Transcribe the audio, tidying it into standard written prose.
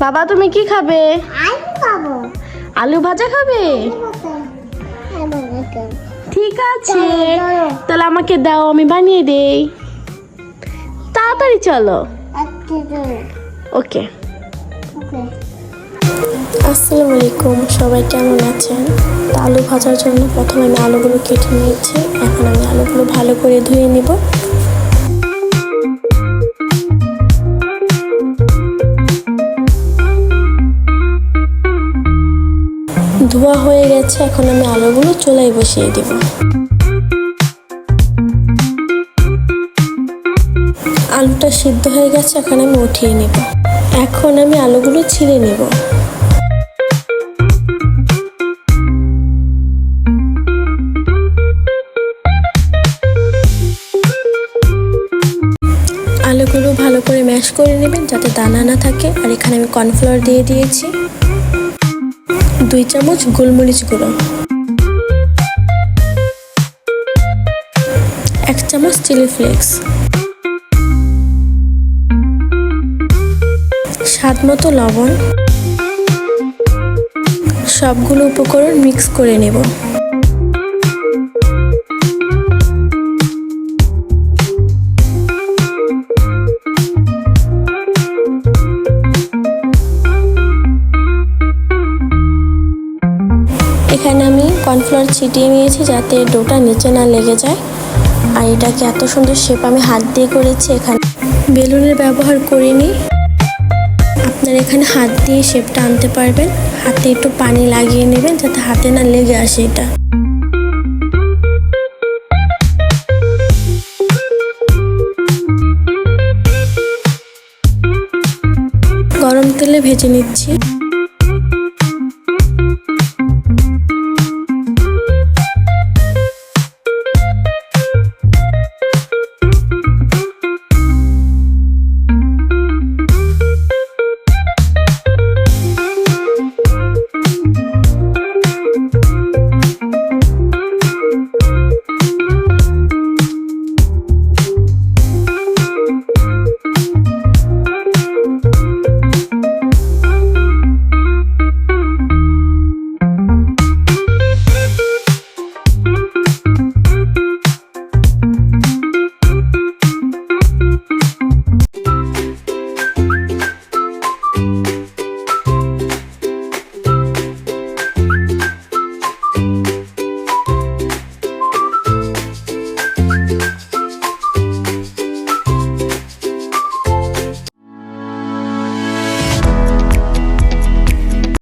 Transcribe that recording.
বাবা তুমি কি খাবে? আলু খাবো। আলু ভাজা খাবে? ঠিক আছে, তাহলে আমাকে দাও, আমি বানিয়ে দেই। তাড়াতাড়ি চলো। ওকে। আসসালামু আলাইকুম, সবাই কেমন আছেন? তো আলু ভাজার জন্য প্রথমে আমি আলুগুলো কেটে নিয়েছি। এখন আমি আলুগুলো ভালো করে ধুয়ে নিব। ধোয়া হয়ে গেছে, এখন আমি আলুগুলো চুলায় বসিয়ে দেব। আলুটা সিদ্ধ হয়ে গেছে, এখন আমি উঠিয়ে নেব। এখন আমি আলুগুলো ছিলে নেব। আলুগুলো ভালো করে ম্যাশ করে নেবেন যাতে দানা না থাকে। আর এখানে আমি কর্নফ্লাওয়ার দিয়ে দিয়েছি, 2 চামচ গোলমরিচ গুঁড়ো, 1 চামচ চিলি ফ্লেক্স, স্বাদ মতো লবণ। সবগুলো উপকরণ মিক্স করে নেব। এখানে আমি কর্নফ্লাওয়ার ছিটিয়ে নিয়েছি যাতে ডোটা নিচে না লেগে যায়। আর এটাকে এত সুন্দর শেপ আমি হাত দিয়ে করেছি, এখানে বেলুনের ব্যবহার করিনি। আপনারা এখানে হাত দিয়ে শেপটা আনতে পারবেন। হাতে একটু পানি লাগিয়ে নেবেন যাতে হাতে না লেগে আসে এটা। গরম তেলে ভেজে নিচ্ছি।